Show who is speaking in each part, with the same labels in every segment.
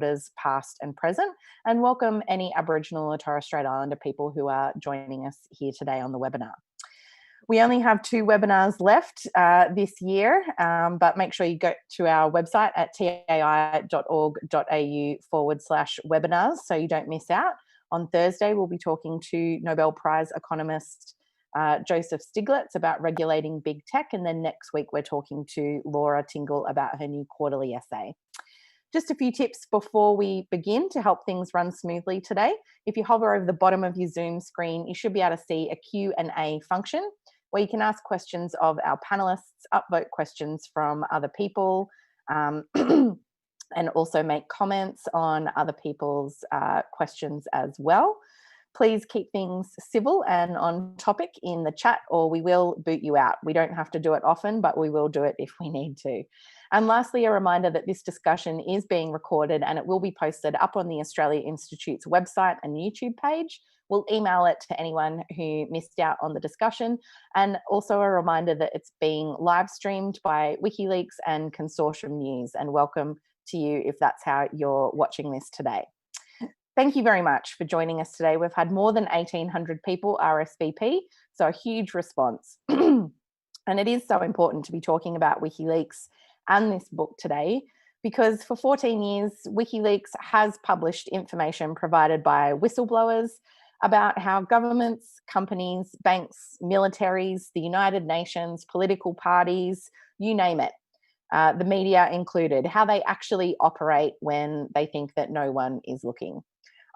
Speaker 1: elders past and present, and welcome any Aboriginal or Torres Strait Islander people who are joining us here today on the webinar. We only have 2 webinars left this year, but make sure you go to our website at tai.org.au/webinars so you don't miss out. On Thursday, we'll be talking to Nobel Prize economist Joseph Stiglitz about regulating big tech, and then next week we're talking to Laura Tingle about her new quarterly essay. Just a few tips before we begin to help things run smoothly today. If you hover over the bottom of your Zoom screen, you should be able to see a Q&A function where you can ask questions of our panelists, upvote questions from other people, and also make comments on other people's questions as well. Please keep things civil and on topic in the chat, or we will boot you out. We don't have to do it often, but we will do it if we need to. And lastly, a reminder that this discussion is being recorded and it will be posted up on the Australia Institute's website and YouTube page. We'll email it to anyone who missed out on the discussion. And also a reminder that it's being live streamed by Wikileaks and Consortium News. And welcome to you if that's how you're watching this today. Thank you very much for joining us today. We've had more than 1,800 people RSVP, so a huge response. And it is so important to be talking about Wikileaks and this book today, because for 14 years, Wikileaks has published information provided by whistleblowers about how governments, companies, banks, militaries, the United Nations, political parties, you name it, the media included, how they actually operate when they think that no one is looking.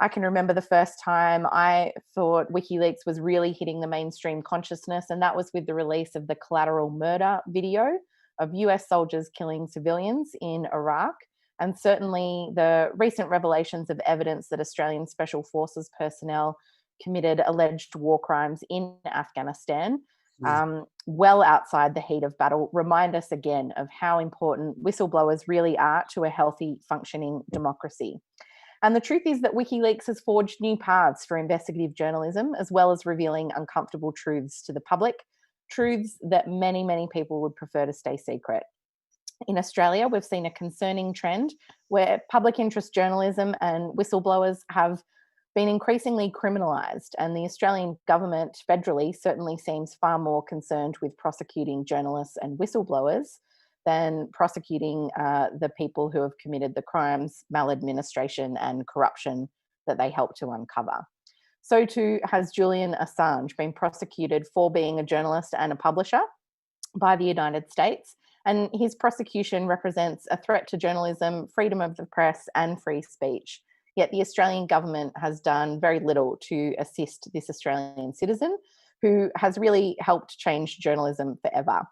Speaker 1: I can remember the first time I thought Wikileaks was really hitting the mainstream consciousness, and that was with the release of the collateral murder video of US soldiers killing civilians in Iraq. And certainly the recent revelations of evidence that Australian Special Forces personnel committed alleged war crimes in Afghanistan, well outside the heat of battle, remind us again of how important whistleblowers really are to a healthy, functioning democracy. And the truth is that Wikileaks has forged new paths for investigative journalism, as well as revealing uncomfortable truths to the public, truths that many, many people would prefer to stay secret. In Australia, we've seen a concerning trend where public interest journalism and whistleblowers have been increasingly criminalised, and the Australian government federally certainly seems far more concerned with prosecuting journalists and whistleblowers than prosecuting the people who have committed the crimes, maladministration and corruption that they helped to uncover. So too has Julian Assange been prosecuted for being a journalist and a publisher by the United States, and his prosecution represents a threat to journalism, freedom of the press and free speech. Yet the Australian government has done very little to assist this Australian citizen who has really helped change journalism forever.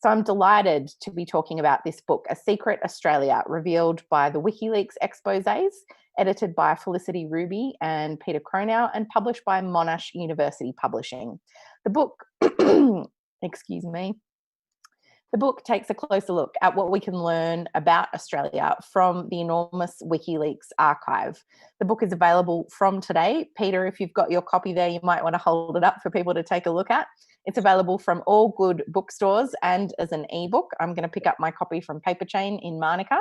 Speaker 1: So I'm delighted to be talking about this book, A Secret Australia, revealed by the Wikileaks Exposés, edited by Felicity Ruby and Peter Cronau, and published by Monash University Publishing. The book, excuse me, the book takes a closer look at what we can learn about Australia from the enormous Wikileaks archive. The book is available from today. Peter, if you've got your copy there, you might want to hold it up for people to take a look at. It's available from all good bookstores and as an ebook. I'm going to pick up my copy from Paper Chain in Manuka.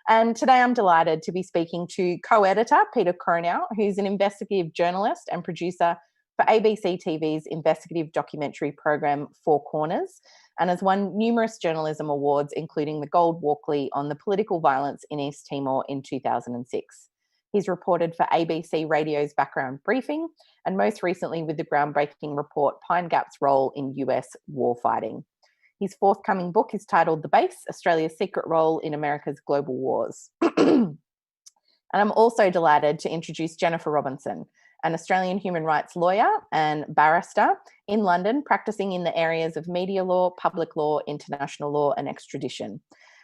Speaker 1: And today I'm delighted to be speaking to co-editor Peter Cronau, who's an investigative journalist and producer for ABC TV's investigative documentary program Four Corners, and has won numerous journalism awards, including the Gold Walkley on the political violence in East Timor in 2006. He's reported for ABC Radio's Background Briefing, and most recently with the groundbreaking report Pine Gap's Role in US Warfighting. His forthcoming book is titled The Base, Australia's Secret Role in America's Global Wars. And I'm also delighted to introduce Jennifer Robinson, an Australian human rights lawyer and barrister in London, practicing in the areas of media law, public law, international law, and extradition.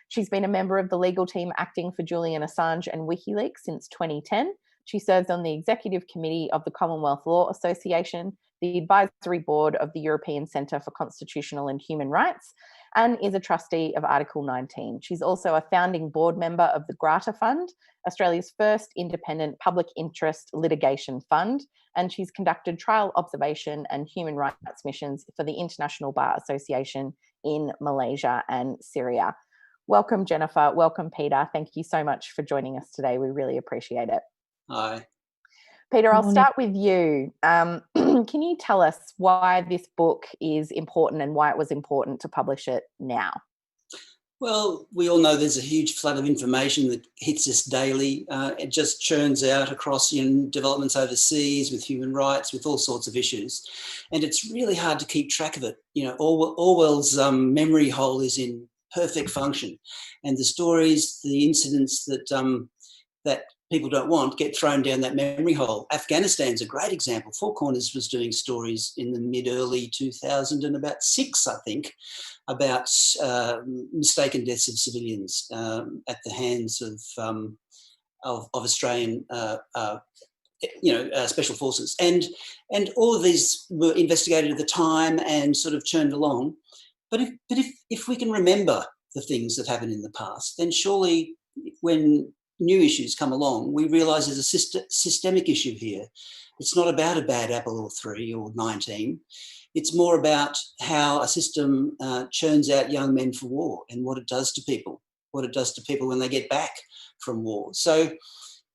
Speaker 1: She's been a member of the legal team acting for Julian Assange and Wikileaks since 2010. She serves on the executive committee of the Commonwealth Law Association, the advisory board of the European Centre for Constitutional and Human Rights, and is a trustee of Article 19. She's also a founding board member of the Grata Fund, Australia's first independent public interest litigation fund, and she's conducted trial observation and human rights missions for the International Bar Association in Malaysia and Syria. Welcome, Jennifer. Welcome, Peter. Thank you so much for joining us today. We really appreciate it.
Speaker 2: Hi.
Speaker 1: Peter, I'll start with you. Can you tell us why this book is important and why it was important to publish it now?
Speaker 2: Well, we all know there's a huge flood of information that hits us daily. It just churns out across developments overseas with human rights, with all sorts of issues. And it's really hard to keep track of it. Orwell's memory hole is in perfect function. And the stories, the incidents that people don't want get thrown down that memory hole. Afghanistan's a great example. Four Corners was doing stories in the mid-early 2000 and about 6, I think, about mistaken deaths of civilians at the hands of Australian special forces, and all of these were investigated at the time and sort of churned along. But if we can remember the things that happened in the past, then surely when new issues come along, we realise there's a systemic issue here. It's not about a bad apple or 3 or 19. It's more about how a system churns out young men for war and what it does to people, when they get back from war.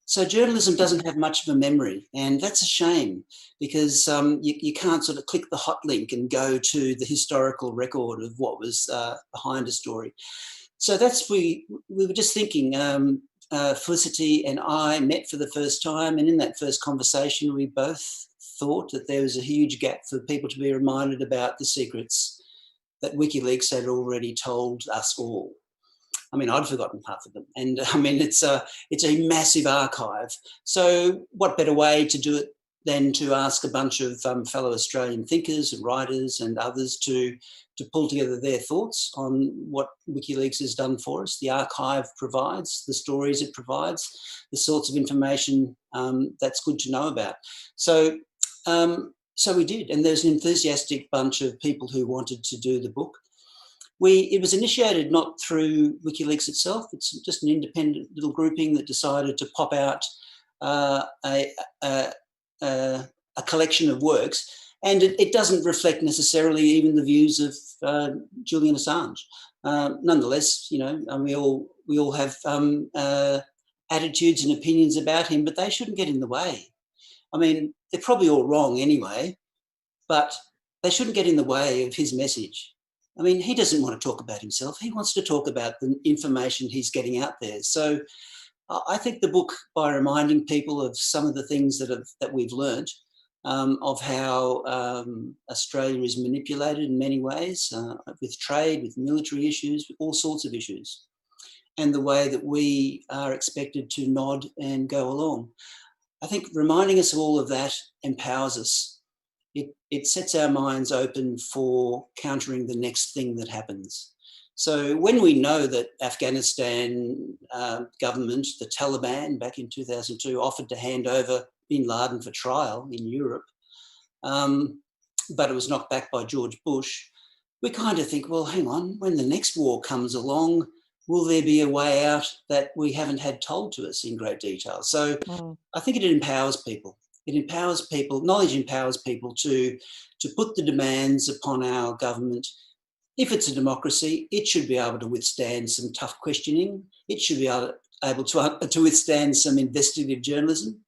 Speaker 2: So journalism doesn't have much of a memory, and that's a shame, because you can't sort of click the hot link and go to the historical record of what was behind a story. So we were just thinking, Felicity and I met for the first time, and in that first conversation we both thought that there was a huge gap for people to be reminded about the secrets that Wikileaks had already told us all. I mean, I'd forgotten half of them, and I mean it's a massive archive. So what better way to do it than to ask a bunch of fellow Australian thinkers and writers and others to pull together their thoughts on what Wikileaks has done for us. The archive provides, the stories it provides, the sorts of information that's good to know about. So we did, and there's an enthusiastic bunch of people who wanted to do the book. It was initiated not through Wikileaks itself. It's just an independent little grouping that decided to pop out a collection of works, and it doesn't reflect necessarily even the views of Julian Assange. Nonetheless, we all have attitudes and opinions about him, but they shouldn't get in the way. I mean, they're probably all wrong anyway, but they shouldn't get in the way of his message. I mean, he doesn't want to talk about himself. He wants to talk about the information he's getting out there. So I think the book, by reminding people of some of the things that we've learned, of how Australia is manipulated in many ways, with trade, with military issues, with all sorts of issues, and the way that we are expected to nod and go along. I think reminding us of all of that empowers us. It sets our minds open for countering the next thing that happens. So when we know that Afghanistan government, the Taliban, back in 2002, offered to hand over bin Laden for trial in Europe, but it was knocked back by George Bush, we kind of think, well, hang on, when the next war comes along, will there be a way out that we haven't had told to us in great detail? So I think it empowers people. It empowers people, knowledge empowers people to put the demands upon our government. If it's a democracy, it should be able to withstand some tough questioning. It should be able to withstand some investigative journalism.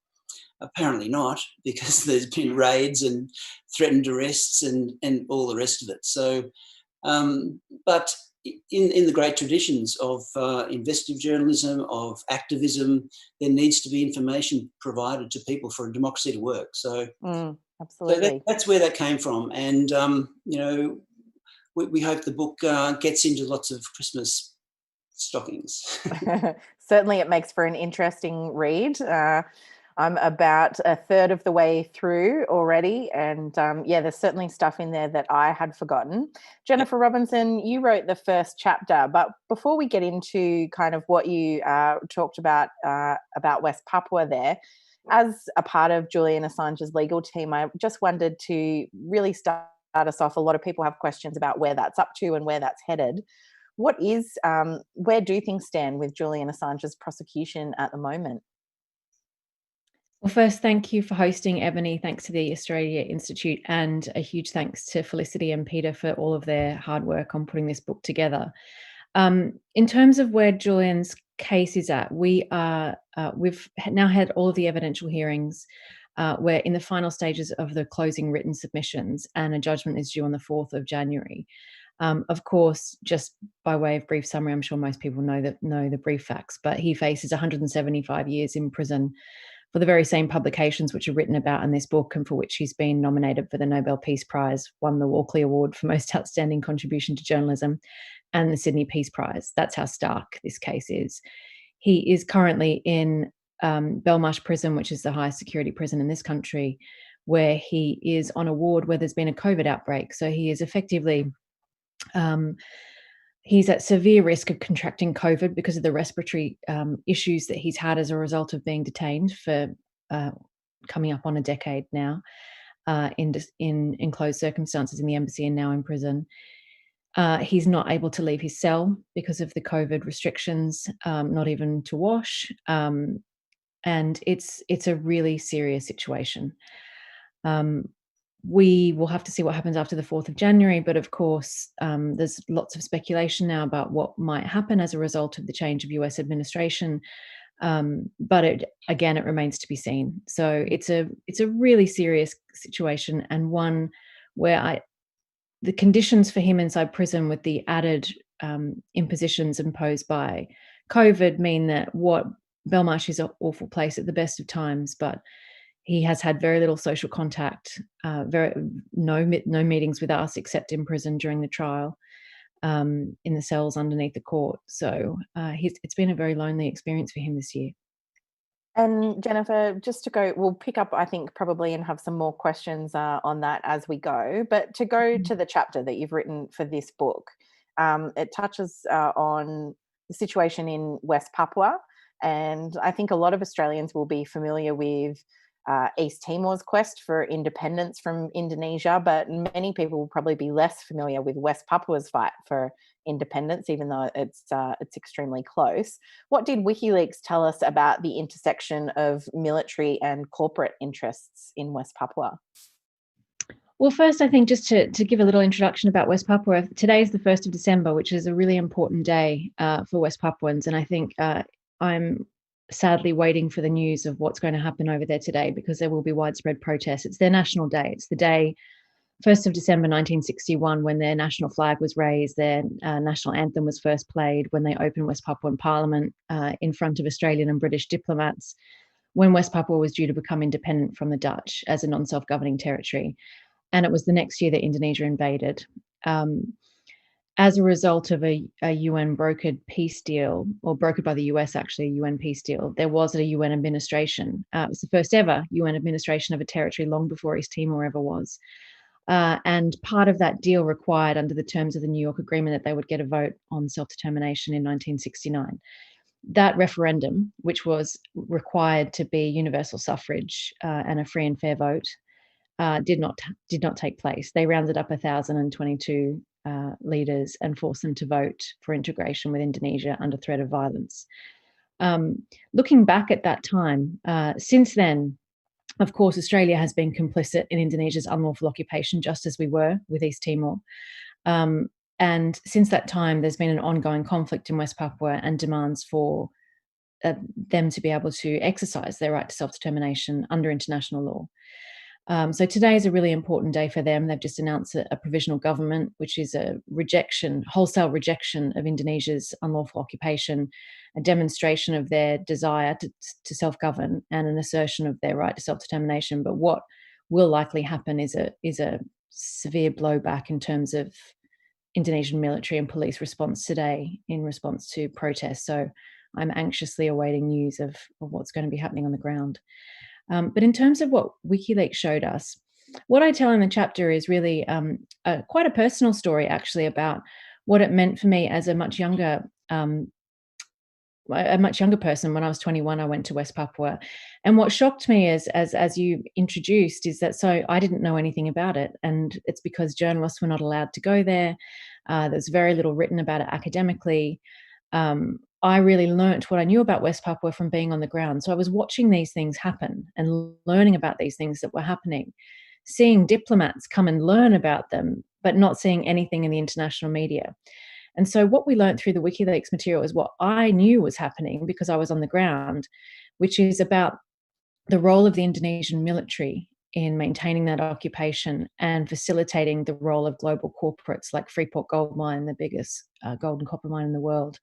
Speaker 2: Apparently not, because there's been raids and threatened arrests and all the rest of it. So, but in the great traditions of investigative journalism, of activism, there needs to be information provided to people for a democracy to work. So,
Speaker 1: absolutely,
Speaker 2: so that's where that came from. And we hope the book gets into lots of Christmas stockings.
Speaker 1: Certainly, it makes for an interesting read. I'm about a third of the way through already, and there's certainly stuff in there that I had forgotten. Jennifer Robinson, you wrote the first chapter, but before we get into kind of what you talked about West Papua there, as a part of Julian Assange's legal team, I just wondered to really start us off. A lot of people have questions about where that's up to and where that's headed. Where do things stand with Julian Assange's prosecution at the moment?
Speaker 3: Well, first, thank you for hosting, Ebony. Thanks to the Australia Institute, and a huge thanks to Felicity and Peter for all of their hard work on putting this book together. In terms of where Julian's case is at, we've now had all of the evidential hearings. We're in the final stages of the closing written submissions, and a judgment is due on the 4th of January. Of course, just by way of brief summary, I'm sure most people know the brief facts, but he faces 175 years in prison for the very same publications which are written about in this book, and for which he's been nominated for the Nobel Peace Prize, won the Walkley Award for Most Outstanding Contribution to Journalism, and the Sydney Peace Prize. That's how stark this case is. He is currently in Belmarsh Prison, which is the highest security prison in this country, where he is on a ward where there's been a COVID outbreak. So he is effectively he's at severe risk of contracting COVID because of the respiratory issues that he's had as a result of being detained for coming up on a decade now in enclosed circumstances in the embassy and now in prison. He's not able to leave his cell because of the COVID restrictions, not even to wash. And it's a really serious situation. We will have to see what happens after the 4th of January, but of course, there's lots of speculation now about what might happen as a result of the change of US administration. But it remains to be seen. So it's a really serious situation, and one where the conditions for him inside prison, with the added impositions imposed by COVID, mean that what Belmarsh is an awful place at the best of times, but he has had very little social contact, no meetings with us except in prison during the trial, in the cells underneath the court. So it's been a very lonely experience for him this year.
Speaker 1: And Jennifer, just to go, we'll pick up, I think, probably, and have some more questions on that as we go. But to go to the chapter that you've written for this book, it touches on the situation in West Papua. And I think a lot of Australians will be familiar with East Timor's quest for independence from Indonesia, but many people will probably be less familiar with West Papua's fight for independence, even though it's extremely close. What did Wikileaks tell us about the intersection of military and corporate interests in West Papua?
Speaker 3: Well, first, I think just to give a little introduction about West Papua, today is the 1st of December, which is a really important day for West Papuans. And I think I'm sadly waiting for the news of what's going to happen over there today, because there will be widespread protests. It's their national day. It's the day, 1st of December 1961, when their national flag was raised, their national anthem was first played, when they opened West Papuan Parliament in front of Australian and British diplomats, when West Papua was due to become independent from the Dutch as a non-self-governing territory. And it was the next year that Indonesia invaded. As a result of a UN brokered peace deal, or brokered by the US, actually, a UN peace deal, there was a UN administration. It was the first ever UN administration of a territory, long before East Timor ever was. And part of that deal required, under the terms of the New York Agreement, that they would get a vote on self-determination in 1969. That referendum, which was required to be universal suffrage and a free and fair vote, did not take place. They rounded up 1,022 leaders and forced them to vote for integration with Indonesia under threat of violence. Looking back at that time, since then, of course, Australia has been complicit in Indonesia's unlawful occupation, just as we were with East Timor. And since that time, there's been an ongoing conflict in West Papua and demands for them to be able to exercise their right to self-determination under international law. So today is a really important day for them. They've just announced a provisional government, which is a wholesale rejection of Indonesia's unlawful occupation, a demonstration of their desire to self-govern, and an assertion of their right to self-determination. But what will likely happen is a severe blowback in terms of Indonesian military and police response today in response to protests. So I'm anxiously awaiting news of what's going to be happening on the ground. But in terms of what WikiLeaks showed us, what I tell in the chapter is really quite a personal story, actually, about what it meant for me as a much younger person. When I was 21, I went to West Papua, and what shocked me as you introduced, is that so I didn't know anything about it, and it's because journalists were not allowed to go there. There's very little written about it academically. I really learnt what I knew about West Papua from being on the ground. So I was watching these things happen and learning about these things that were happening, seeing diplomats come and learn about them, but not seeing anything in the international media. And so what we learned through the WikiLeaks material is what I knew was happening because I was on the ground, which is about the role of the Indonesian military in maintaining that occupation and facilitating the role of global corporates like Freeport Gold Mine, the biggest gold and copper mine in the world.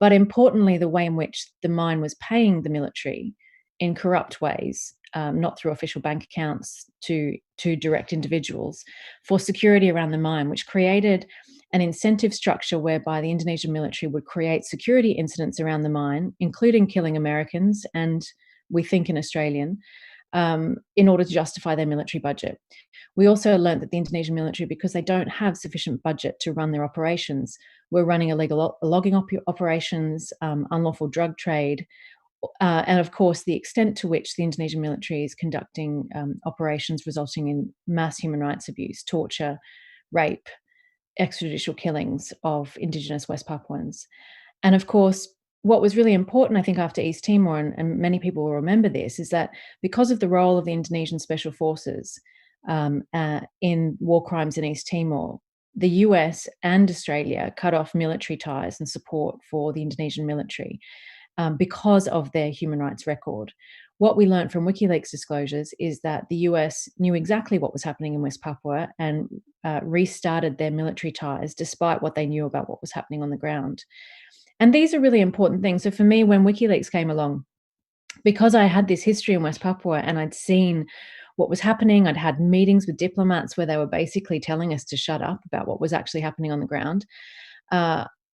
Speaker 3: But importantly, the way in which the mine was paying the military in corrupt ways, not through official bank accounts to direct individuals, for security around the mine, which created an incentive structure whereby the Indonesian military would create security incidents around the mine, including killing Americans and, we think, an Australian, in order to justify their military budget. We also learned that the Indonesian military, because they don't have sufficient budget to run their operations, were running illegal logging operations, unlawful drug trade, and of course the extent to which the Indonesian military is conducting operations resulting in mass human rights abuse, torture, rape, extrajudicial killings of Indigenous West Papuans. And of course, what was really important, I think, after East Timor, and many people will remember this, is that because of the role of the Indonesian Special Forces in war crimes in East Timor, the US and Australia cut off military ties and support for the Indonesian military because of their human rights record. What we learned from WikiLeaks disclosures is that the US knew exactly what was happening in West Papua and restarted their military ties despite what they knew about what was happening on the ground. And these are really important things. So for me, when WikiLeaks came along, because I had this history in West Papua and I'd seen what was happening, I'd had meetings with diplomats where they were basically telling us to shut up about what was actually happening on the ground.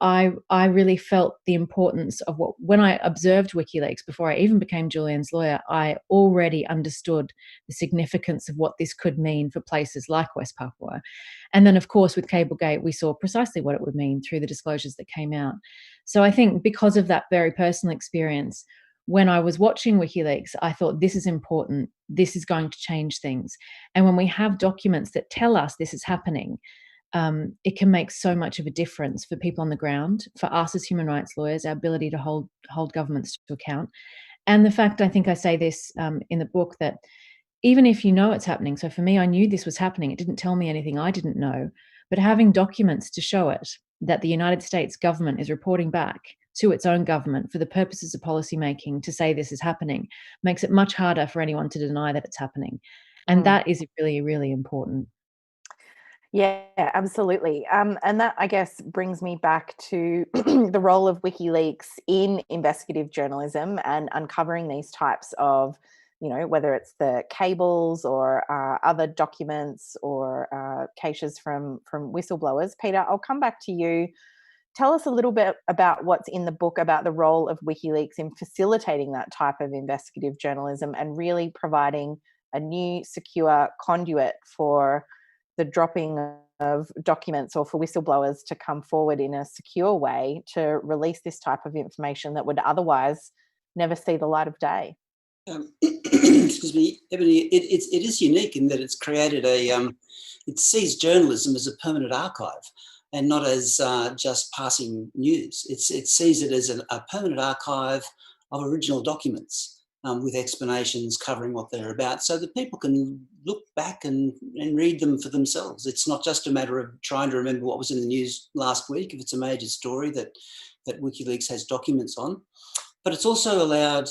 Speaker 3: I really felt the importance of when I observed WikiLeaks before I even became Julian's lawyer, I already understood the significance of what this could mean for places like West Papua. And then, of course, with Cablegate, we saw precisely what it would mean through the disclosures that came out. So I think because of that very personal experience, when I was watching WikiLeaks, I thought, this is important. This is going to change things. And when we have documents that tell us this is happening, it can make so much of a difference for people on the ground, for us as human rights lawyers, our ability to hold governments to account. And the fact, I think I say this in the book, that even if you know it's happening, so for me, I knew this was happening. It didn't tell me anything I didn't know, but having documents to show it, that the United States government is reporting back to its own government for the purposes of policymaking to say this is happening, makes it much harder for anyone to deny that it's happening. And that is really, really important.
Speaker 1: Yeah, absolutely. And that, I guess, brings me back to the role of WikiLeaks in investigative journalism and uncovering these types of, whether it's the cables or other documents or cases from whistleblowers. Peter, I'll come back to you. Tell us a little bit about what's in the book about the role of WikiLeaks in facilitating that type of investigative journalism and really providing a new, secure conduit for the dropping of documents or for whistleblowers to come forward in a secure way to release this type of information that would otherwise never see the light of day.
Speaker 2: Excuse me, Ebony, it is unique in that it's created it sees journalism as a permanent archive and not as just passing news. It sees it as a permanent archive of original documents. With explanations covering what they're about, so that people can look back and read them for themselves. It's not just a matter of trying to remember what was in the news last week, if it's a major story that WikiLeaks has documents on. But it's also allowed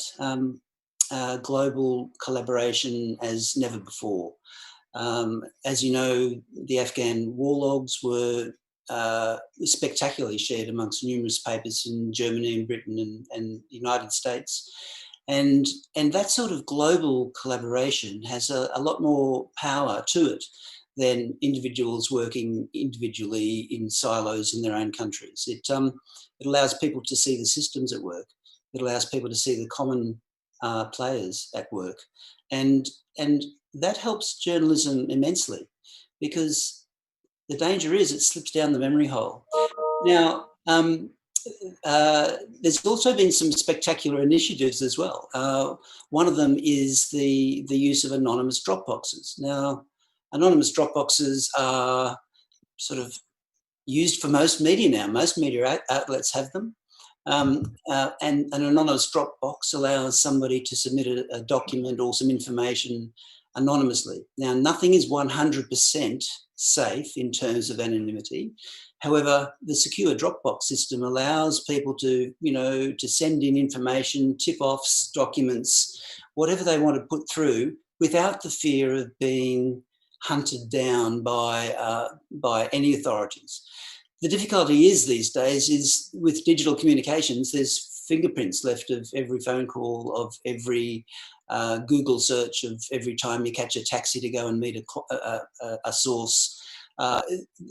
Speaker 2: global collaboration as never before. As you know, the Afghan war logs were spectacularly shared amongst numerous papers in Germany and Britain and the United States. And that sort of global collaboration has a lot more power to it than individuals working individually in silos in their own countries. It allows people to see the systems at work. It allows people to see the common players at work. And that helps journalism immensely, because the danger is it slips down the memory hole. Now, there's also been some spectacular initiatives as well. One of them is the use of anonymous drop boxes. Now, anonymous drop boxes are sort of used for most media now. Most media outlets have them. And an anonymous Dropbox allows somebody to submit a document or some information anonymously. Now, nothing is 100% safe in terms of anonymity. However, the secure Dropbox system allows people to, to send in information, tip-offs, documents, whatever they want to put through without the fear of being hunted down by any authorities. The difficulty is these days is with digital communications, there's fingerprints left of every phone call, of every Google search, of every time you catch a taxi to go and meet a source.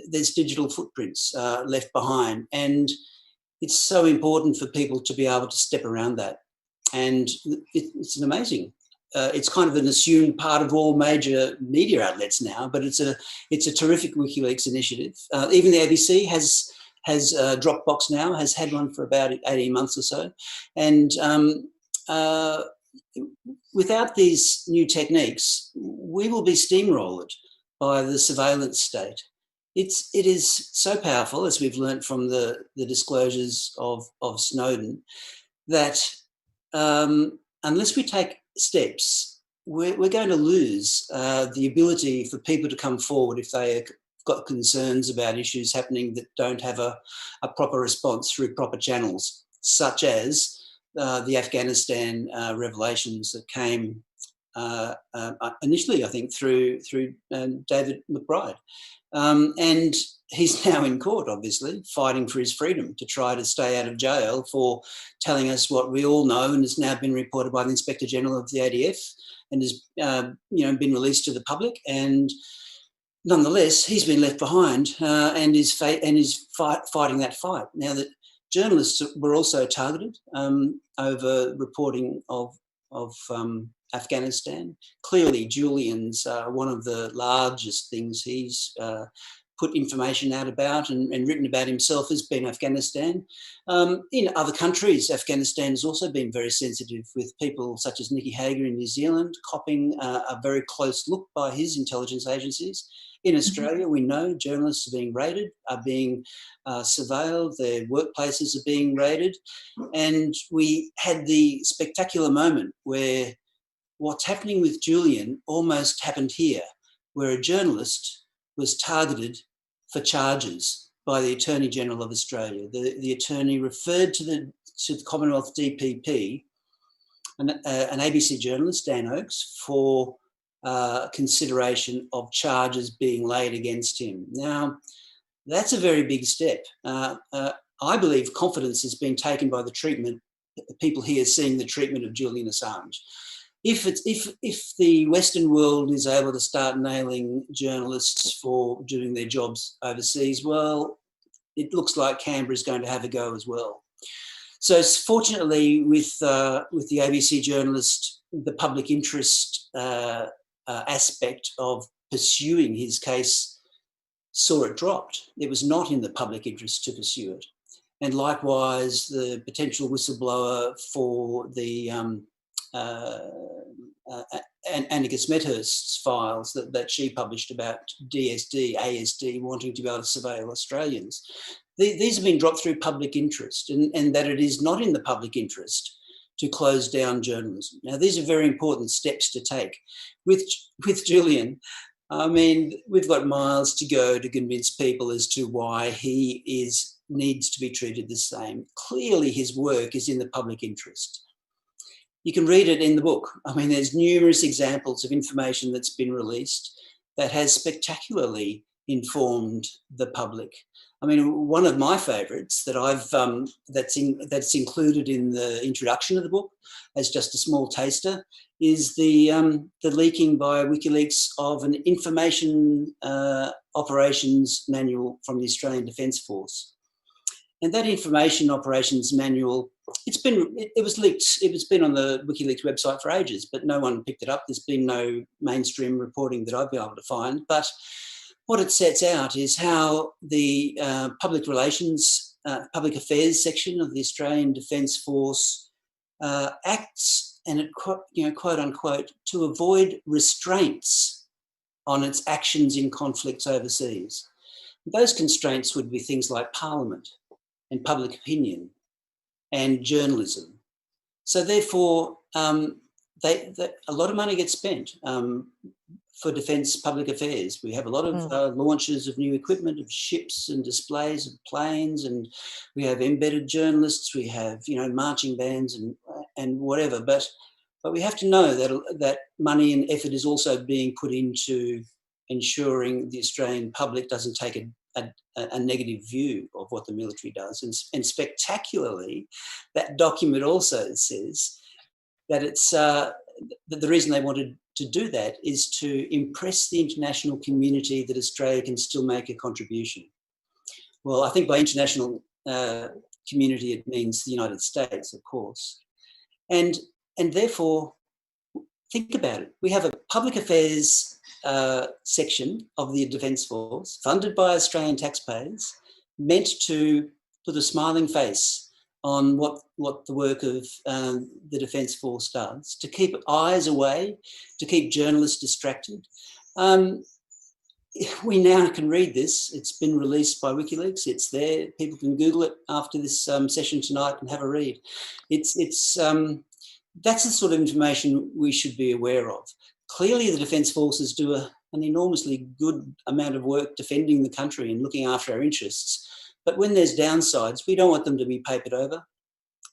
Speaker 2: There's digital footprints left behind. And it's so important for people to be able to step around that. And it's an amazing. It's kind of an assumed part of all major media outlets now, but it's a terrific WikiLeaks initiative. Even the ABC has Dropbox now, has had one for about 18 months or so. And without these new techniques, we will be steamrolled by the surveillance state. It is so powerful, as we've learnt from the disclosures of Snowden, that unless we take steps, we're going to lose the ability for people to come forward if they have got concerns about issues happening that don't have a proper response through proper channels, such as the Afghanistan revelations that came initially, I think, through David McBride. And he's now in court, obviously, fighting for his freedom to try to stay out of jail for telling us what we all know and has now been reported by the Inspector General of the ADF and has been released to the public. And nonetheless, he's been left behind and is fighting that fight. Now, that journalists were also targeted over reporting of Afghanistan. Clearly, Julian's one of the largest things he's put information out about and written about himself has been Afghanistan. In other countries, Afghanistan has also been very sensitive, with people such as Nikki Hager in New Zealand copying a very close look by his intelligence agencies. In Australia, we know journalists are being raided, are being surveilled, their workplaces are being raided. And we had the spectacular moment where what's happening with Julian almost happened here, where a journalist was targeted for charges by the Attorney General of Australia. The attorney referred to the Commonwealth DPP, an ABC journalist, Dan Oakes, for consideration of charges being laid against him. Now, that's a very big step. I believe confidence has been taken by the treatment, people here seeing the treatment of Julian Assange. If the Western world is able to start nailing journalists for doing their jobs overseas, well, it looks like Canberra is going to have a go as well. So fortunately, with the ABC journalist, the public interest aspect of pursuing his case saw it dropped. It was not in the public interest to pursue it. And likewise, the potential whistleblower for the Annika Smethurst's files that she published about DSD, ASD wanting to be able to surveil Australians. These have been dropped through public interest, and that it is not in the public interest to close down journalism. Now, these are very important steps to take. With Julian, I mean, we've got miles to go to convince people as to why he needs to be treated the same. Clearly, his work is in the public interest. You can read it in the book. I mean, there's numerous examples of information that's been released that has spectacularly informed the public. I mean, one of my favourites that I've that's included in the introduction of the book, as just a small taster, is the leaking by WikiLeaks of an information operations manual from the Australian Defence Force. And that information operations manual, it was leaked. It's been on the WikiLeaks website for ages, but no one picked it up. There's been no mainstream reporting that I've been able to find. But what it sets out is how the public relations, public affairs section of the Australian Defence Force acts, and it, quote unquote, to avoid restraints on its actions in conflicts overseas. Those constraints would be things like Parliament and public opinion and journalism. So therefore, a lot of money gets spent for defence public affairs. We have a lot of launches of new equipment, of ships and displays of planes, and we have embedded journalists, we have, marching bands and whatever. But we have to know that money and effort is also being put into ensuring the Australian public doesn't take a negative view of what the military does. And spectacularly, that document also says that it's that the reason they wanted to do that is to impress the international community that Australia can still make a contribution. Well, I think by international community it means the United States, of course. And therefore, think about it. We have a public affairs section of the Defence Force, funded by Australian taxpayers, meant to put a smiling face on what the work of the Defence Force does, to keep eyes away, to keep journalists distracted. We now can read this. It's been released by Wikileaks. It's there. People can Google it after this session tonight and have a read. That's the sort of information we should be aware of. Clearly, the Defence Forces do an enormously good amount of work defending the country and looking after our interests. But when there's downsides, we don't want them to be papered over.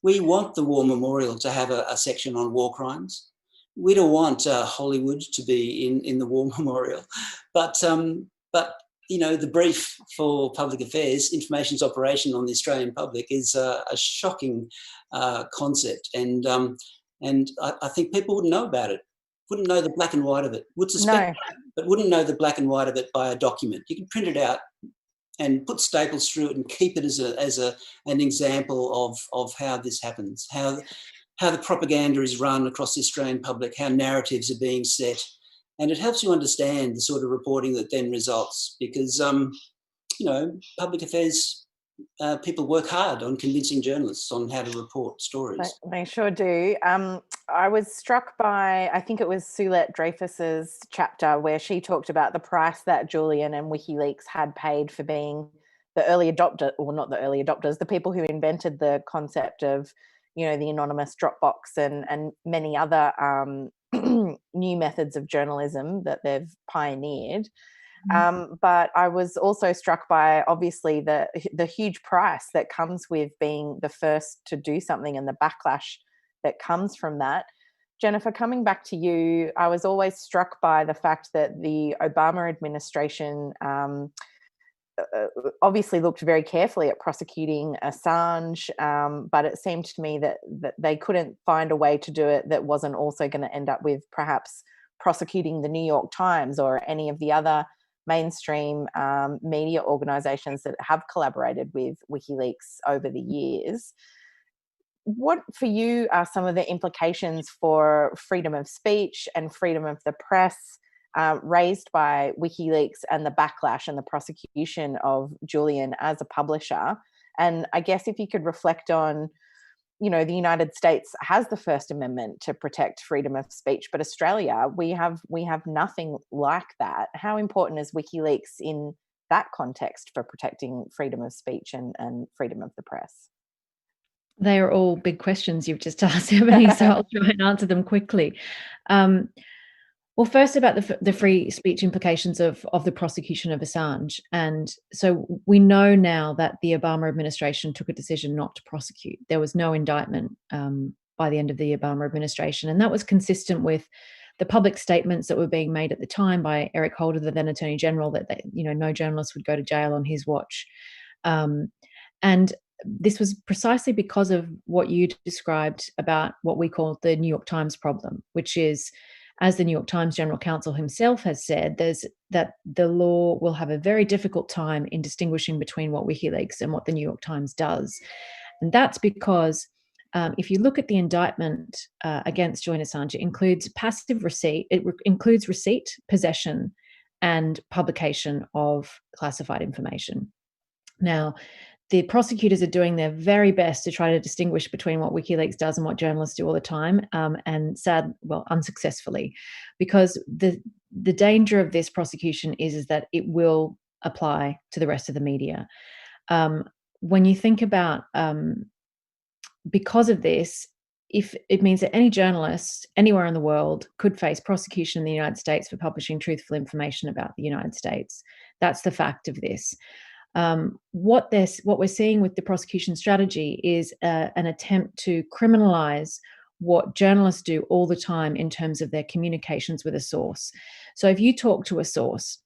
Speaker 2: We want the War Memorial to have a section on war crimes. We don't want Hollywood to be in the War Memorial. But the brief for public affairs, information's operation on the Australian public, is a shocking concept. And I think people wouldn't know about it, wouldn't know the black and white of it, would suspect, but wouldn't know the black and white of it by a document. You can print it out and put staples through it and keep it as an example of how this happens, how the propaganda is run across the Australian public, how narratives are being set. And it helps you understand the sort of reporting that then results, because, public affairs people work hard on convincing journalists on how to report stories.
Speaker 1: They sure do. I was struck by, I think it was Soulette Dreyfus's chapter where she talked about the price that Julian and WikiLeaks had paid for being the early adopter, or not the early adopters, the people who invented the concept of, the anonymous Dropbox and many other new methods of journalism that they've pioneered. But I was also struck by, obviously, the huge price that comes with being the first to do something and the backlash that comes from that. Jennifer, coming back to you, I was always struck by the fact that the Obama administration obviously looked very carefully at prosecuting Assange, but it seemed to me that they couldn't find a way to do it that wasn't also going to end up with perhaps prosecuting the New York Times or any of the other mainstream media organizations that have collaborated with WikiLeaks over the years. What, for you, are some of the implications for freedom of speech and freedom of the press raised by WikiLeaks and the backlash and the prosecution of Julian as a publisher? And I guess if you could reflect on, the United States has the First Amendment to protect freedom of speech, but Australia, we have nothing like that. How important is WikiLeaks in that context for protecting freedom of speech and freedom of the press?
Speaker 3: They are all big questions you've just asked, Emily, so I'll try and answer them quickly. Well, first about the free speech implications of the prosecution of Assange. And so we know now that the Obama administration took a decision not to prosecute. There was no indictment by the end of the Obama administration. And that was consistent with the public statements that were being made at the time by Eric Holder, the then Attorney General, that no journalist would go to jail on his watch. And this was precisely because of what you described about what we call the New York Times problem, which is, as the New York Times General Counsel himself has said, that the law will have a very difficult time in distinguishing between what WikiLeaks and what the New York Times does. And that's because if you look at the indictment against Julian Assange, it includes passive receipt, it includes receipt, possession, and publication of classified information. Now, the prosecutors are doing their very best to try to distinguish between what WikiLeaks does and what journalists do all the time, and unsuccessfully, because the danger of this prosecution is that it will apply to the rest of the media. When you think about because of this, if it means that any journalist anywhere in the world could face prosecution in the United States for publishing truthful information about the United States. That's the fact of this. What we're seeing with the prosecution strategy is an attempt to criminalize what journalists do all the time in terms of their communications with a source. So if you talk to a source,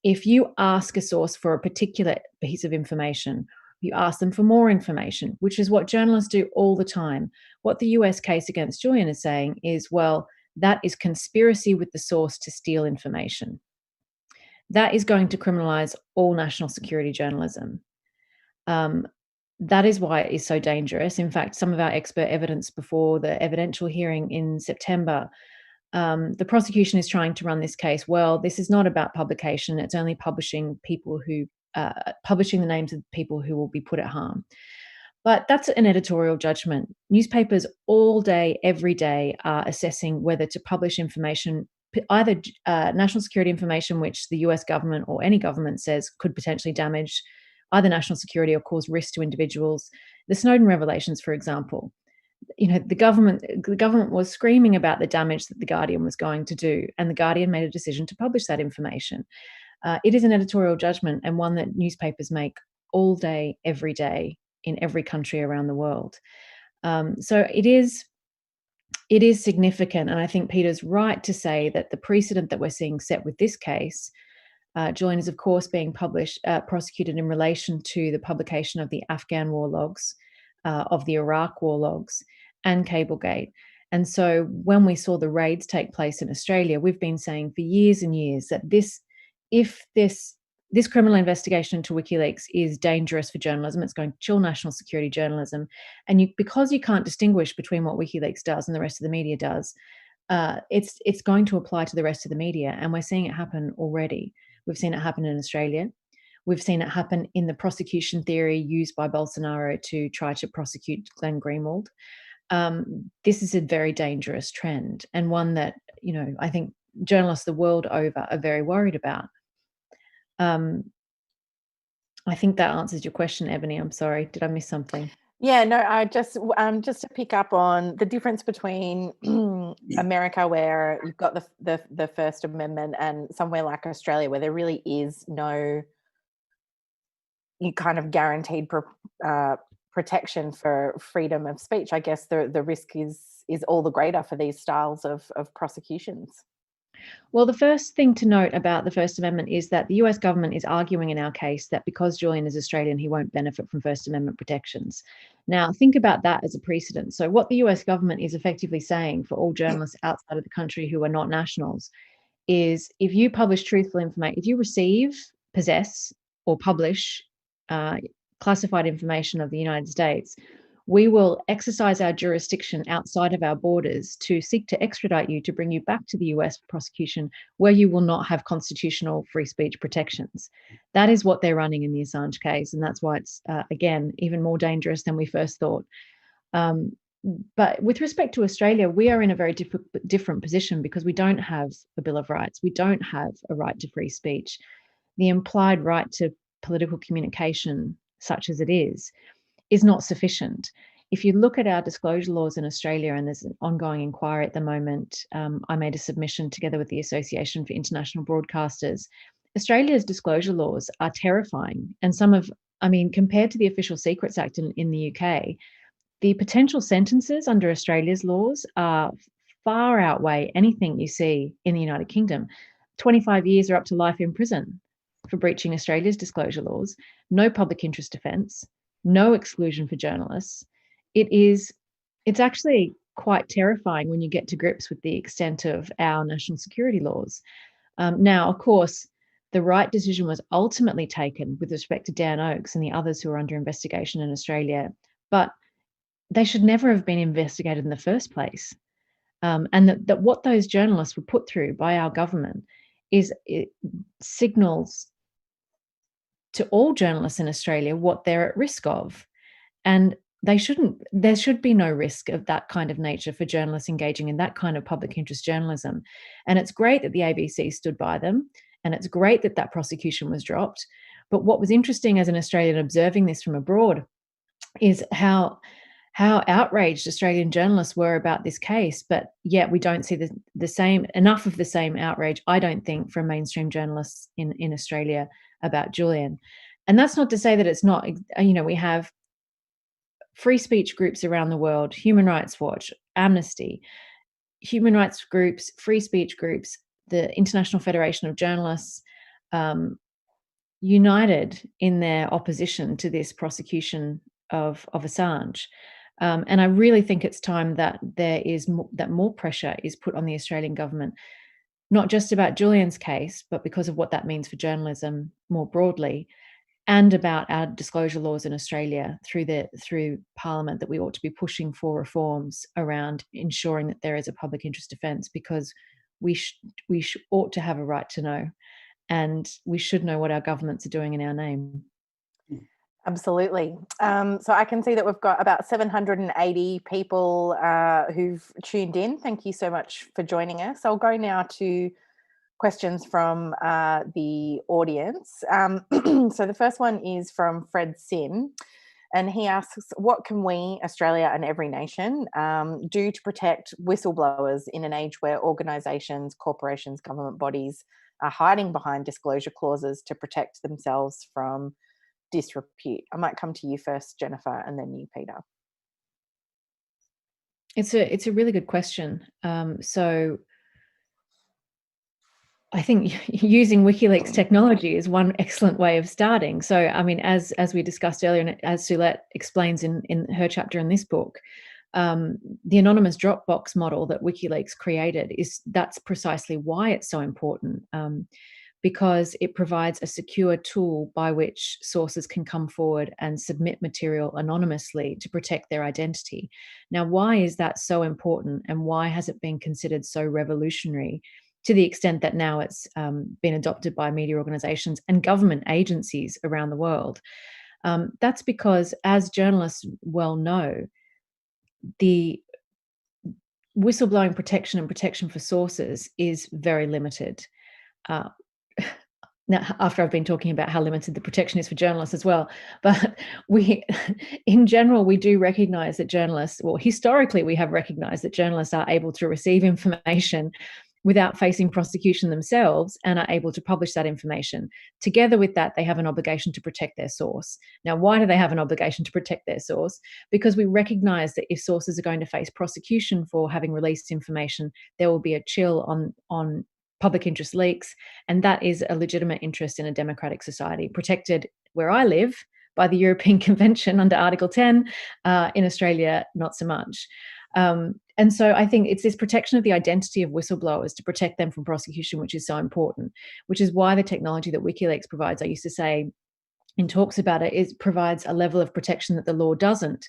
Speaker 3: if you ask a source for a particular piece of information, you ask them for more information, which is what journalists do all the time. What the US case against Julian is saying is, well, that is conspiracy with the source to steal information. That is going to criminalize all national security journalism. That is why it is so dangerous. In fact, some of our expert evidence before the evidential hearing in September, the prosecution is trying to run this case, well, this is not about publication. It's only publishing people who publishing the names of people who will be put at harm. But that's an editorial judgment. Newspapers all day, every day are assessing whether to publish information, either national security information, which the US government or any government says could potentially damage either national security or cause risk to individuals. The Snowden revelations, for example, the government was screaming about the damage that The Guardian was going to do, and The Guardian made a decision to publish that information. It is an editorial judgment, and one that newspapers make all day, every day, in every country around the world. So it is significant, and I think Peter's right to say that the precedent that we're seeing set with this case, Julian is of course being prosecuted in relation to the publication of the Afghan war logs, of the Iraq war logs, and Cablegate. And so when we saw the raids take place in Australia, we've been saying for years and years that if this criminal investigation into Wikileaks is dangerous for journalism, it's going to chill national security journalism. And because you can't distinguish between what Wikileaks does and the rest of the media does, it's going to apply to the rest of the media. And we're seeing it happen already. We've seen it happen in Australia. We've seen it happen in the prosecution theory used by Bolsonaro to try to prosecute Glenn Greenwald. This is a very dangerous trend, and one that, I think journalists the world over are very worried about. I think that answers your question, Ebony. I'm sorry. Did I miss something?
Speaker 1: Yeah, no, I just to pick up on the difference between America, where you've got the First Amendment, and somewhere like Australia, where there really is no kind of guaranteed protection for freedom of speech. I guess the risk is all the greater for these styles of prosecutions.
Speaker 3: Well, the first thing to note about the First Amendment is that the US government is arguing in our case that because Julian is Australian, he won't benefit from First Amendment protections. Now, think about that as a precedent. So what the US government is effectively saying for all journalists outside of the country who are not nationals is, if you publish truthful information, if you receive, possess, or publish classified information of the United States, we will exercise our jurisdiction outside of our borders to seek to extradite you, to bring you back to the US for prosecution, where you will not have constitutional free speech protections. That is what they're running in the Assange case, and that's why it's, again, even more dangerous than we first thought. But with respect to Australia, we are in a very different position, because we don't have a Bill of Rights. We don't have a right to free speech. The implied right to political communication, such as it is not sufficient. If you look at our disclosure laws in Australia, and there's an ongoing inquiry at the moment, I made a submission together with the Association for International Broadcasters. Australia's disclosure laws are terrifying. And compared to the Official Secrets Act in the UK, the potential sentences under Australia's laws are far outweigh anything you see in the United Kingdom. 25 years or up to life in prison for breaching Australia's disclosure laws, no public interest defence, no exclusion for journalists. It's actually quite terrifying when you get to grips with the extent of our national security laws. Now, of course, the right decision was ultimately taken with respect to Dan Oakes and the others who are under investigation in Australia, but they should never have been investigated in the first place. And that what those journalists were put through by our government it signals to all journalists in Australia what they're at risk of. And there should be no risk of that kind of nature for journalists engaging in that kind of public interest journalism. And it's great that the ABC stood by them, and it's great that that prosecution was dropped. But what was interesting as an Australian observing this from abroad is how how outraged Australian journalists were about this case, but yet we don't see enough of the same outrage, I don't think, from mainstream journalists in Australia about Julian. And that's not to say that it's not, we have free speech groups around the world, Human Rights Watch, Amnesty, human rights groups, free speech groups, the International Federation of Journalists, united in their opposition to this prosecution of Assange. And I really think it's time that that more pressure is put on the Australian government, not just about Julian's case, but because of what that means for journalism more broadly, and about our disclosure laws in Australia through Parliament, that we ought to be pushing for reforms around ensuring that there is a public interest defence, because we ought to have a right to know, and we should know what our governments are doing in our name.
Speaker 1: Absolutely. So I can see that we've got about 780 people who've tuned in. Thank you so much for joining us. I'll go now to questions from the audience. So the first one is from Fred Sim, and he asks, what can we, Australia and every nation, do to protect whistleblowers in an age where organisations, corporations, government bodies are hiding behind disclosure clauses to protect themselves from disrepute? I might come to you first, Jennifer, and then you, Peter.
Speaker 3: It's a really good question. So I think using WikiLeaks technology is one excellent way of starting. So, I mean, as we discussed earlier, and as Sulette explains in her chapter in this book, the anonymous Dropbox model that WikiLeaks created that's precisely why it's so important, because it provides a secure tool by which sources can come forward and submit material anonymously to protect their identity. Now, why is that so important, and why has it been considered so revolutionary, to the extent that now it's been adopted by media organizations and government agencies around the world? That's because, as journalists well know, the whistleblowing protection and protection for sources is very limited. Now, after I've been talking about how limited the protection is for journalists as well, but in general, we do recognize that journalists, well, historically, we have recognized that journalists are able to receive information without facing prosecution themselves, and are able to publish that information. Together with that, they have an obligation to protect their source. Now, why do they have an obligation to protect their source? Because we recognize that if sources are going to face prosecution for having released information, there will be a chill on public interest leaks, and that is a legitimate interest in a democratic society, protected where I live by the European Convention under Article 10, in Australia, not so much. And so I think it's this protection of the identity of whistleblowers to protect them from prosecution, which is so important, which is why the technology that WikiLeaks provides, I used to say in talks about it, provides a level of protection that the law doesn't.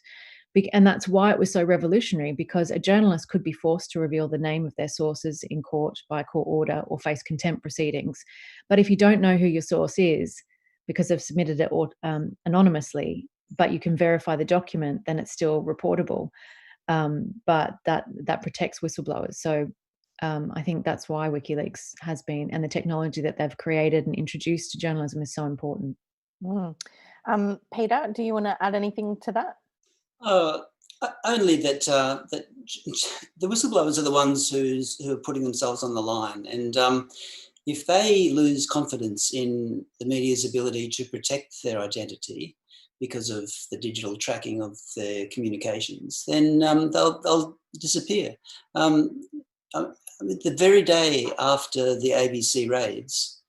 Speaker 3: And that's why it was so revolutionary, because a journalist could be forced to reveal the name of their sources in court by court order or face contempt proceedings. But if you don't know who your source is because they've submitted it anonymously, but you can verify the document, then it's still reportable. But that protects whistleblowers. So I think that's why WikiLeaks has been, and the technology that they've created and introduced to journalism is so important.
Speaker 1: Peter, do you want to add anything to that?
Speaker 2: Only that that the whistleblowers are the ones who are putting themselves on the line, and if they lose confidence in the media's ability to protect their identity because of the digital tracking of their communications, then they'll disappear. The very day after the ABC raids,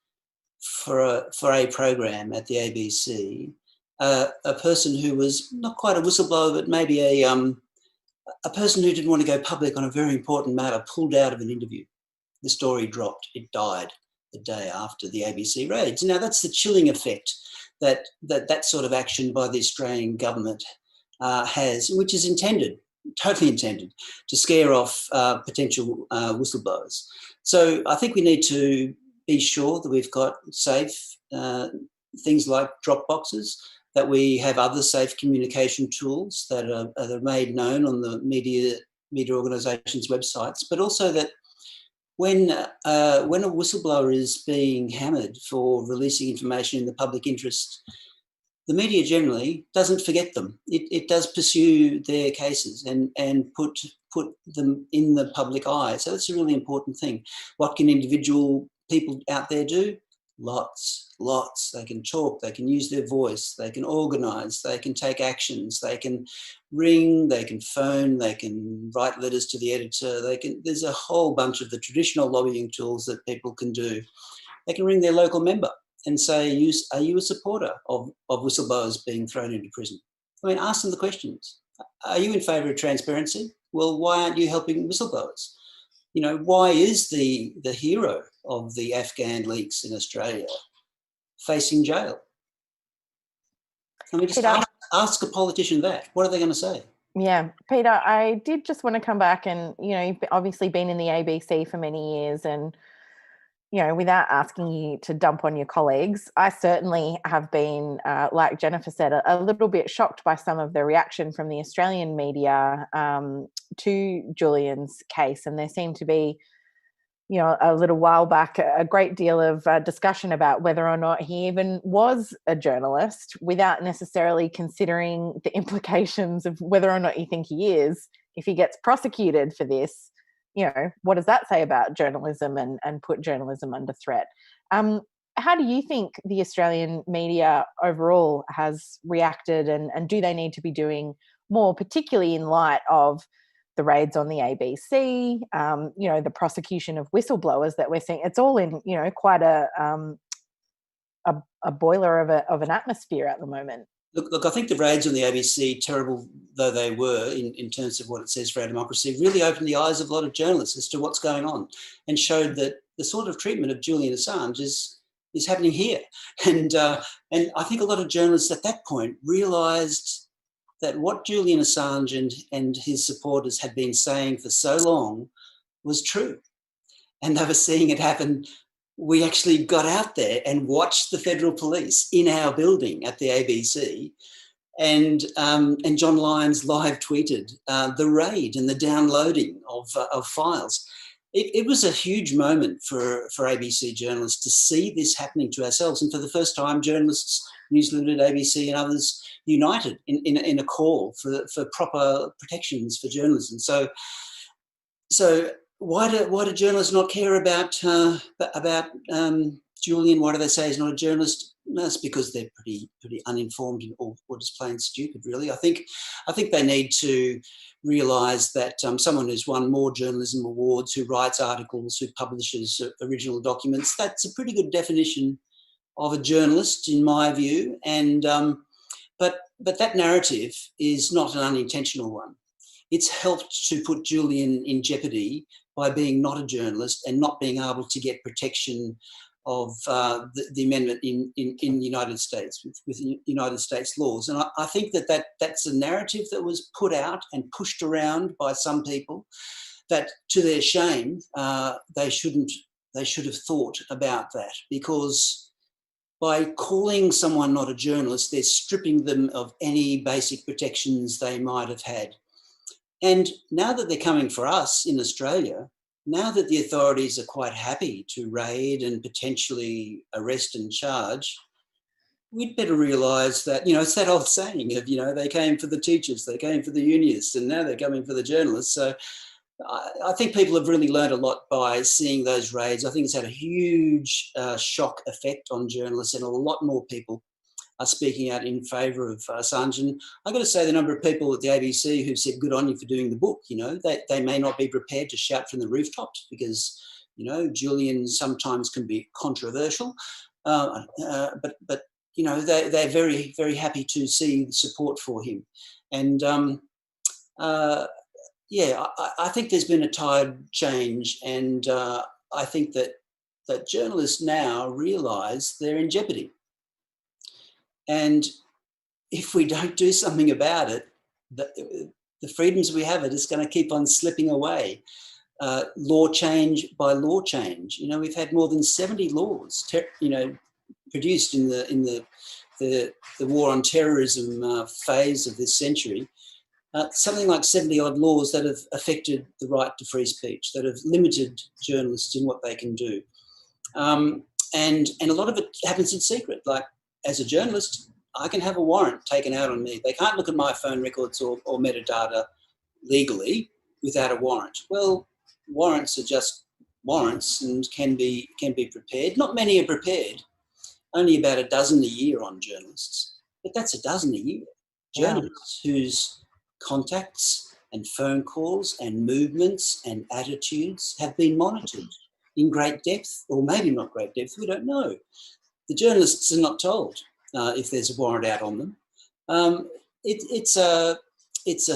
Speaker 2: for a program at the ABC, a person who was not quite a whistleblower, but maybe a person who didn't want to go public on a very important matter, pulled out of an interview. The story dropped. It died the day after the ABC raids. Now, that's the chilling effect that sort of action by the Australian government has, which is totally intended, to scare off potential whistleblowers. So I think we need to be sure that we've got safe things like drop boxes, that we have other safe communication tools that are made known on the media organisations' websites, but also that when a whistleblower is being hammered for releasing information in the public interest, the media generally doesn't forget them. It does pursue their cases and put them in the public eye. So that's a really important thing. What can individual people out there do? Lots. They can talk, they can use their voice, they can organise, they can take actions, they can ring, they can phone, they can write letters to the editor, there's a whole bunch of the traditional lobbying tools that people can do. They can ring their local member and say, are you a supporter of whistleblowers being thrown into prison? I mean, ask them the questions. Are you in favour of transparency? Well, why aren't you helping whistleblowers? You know, why is the hero of the Afghan leaks in Australia facing jail? I mean, just ask a politician that. What are they going to say?
Speaker 1: Yeah, Peter, I did just want to come back and, you know, you've obviously been in the ABC for many years and, you know, without asking you to dump on your colleagues, I certainly have been, like Jennifer said, a little bit shocked by some of the reaction from the Australian media to Julian's case. And there seemed to be, you know, a little while back, a great deal of discussion about whether or not he even was a journalist without necessarily considering the implications of whether or not you think he is. If he gets prosecuted for this, you know, what does that say about journalism and put journalism under threat? How do you think the Australian media overall has reacted and do they need to be doing more, particularly in light of the raids on the ABC, you know, the prosecution of whistleblowers that we're seeing? It's all in, you know, quite a boiler of an atmosphere at the moment.
Speaker 2: Look, I think the raids on the ABC, terrible though they were in terms of what it says for our democracy, really opened the eyes of a lot of journalists as to what's going on and showed that the sort of treatment of Julian Assange is happening here. And I think a lot of journalists at that point realised that what Julian Assange and his supporters had been saying for so long was true. And they were seeing it happen. We actually got out there and watched the federal police in our building at the ABC, and John Lyons live tweeted the raid and the downloading of files. It was a huge moment for ABC journalists to see this happening to ourselves, and for the first time, journalists, News Limited, ABC, and others united in a call for proper protections for journalism. So why do journalists not care about Julian? Why do they say he's not a journalist? No, it's because they're pretty uninformed or just plain stupid, really. I think they need to realise that someone who's won more journalism awards, who writes articles, who publishes original documents, that's a pretty good definition of a journalist, in my view. And but that narrative is not an unintentional one. It's helped to put Julian in jeopardy by being not a journalist and not being able to get protection of the amendment in the United States with United States laws. And I think that's a narrative that was put out and pushed around by some people that, to their shame, they should have thought about that, because by calling someone not a journalist, they're stripping them of any basic protections they might have had. And now that they're coming for us in Australia, now that the authorities are quite happy to raid and potentially arrest and charge, we'd better realise that, you know, it's that old saying of, you know, they came for the teachers, they came for the unionists, and now they're coming for the journalists. So I think people have really learned a lot by seeing those raids. I think it's had a huge shock effect on journalists, and a lot more people are speaking out in favour of Assange. And I've got to say, the number of people at the ABC who've said good on you for doing the book, you know, they may not be prepared to shout from the rooftops because, you know, Julian sometimes can be controversial, but you know, they're very, very happy to see the support for him. And yeah, I think there's been a tide change, and I think that journalists now realise they're in jeopardy. And if we don't do something about it, the freedoms we have, it is going to keep on slipping away. Law change by law change. You know, we've had more than 70 laws, produced in the war on terrorism phase of this century. Something like 70 odd laws that have affected the right to free speech, that have limited journalists in what they can do. And a lot of it happens in secret. Like, as a journalist, I can have a warrant taken out on me. They can't look at my phone records or metadata legally without a warrant. Well, warrants are just warrants and can be prepared. Not many are prepared. Only about a dozen a year on journalists, but that's a dozen a year. Journalists whose contacts and phone calls and movements and attitudes have been monitored in great depth, or maybe not great depth, we don't know. The journalists are not told if there's a warrant out on them. It's a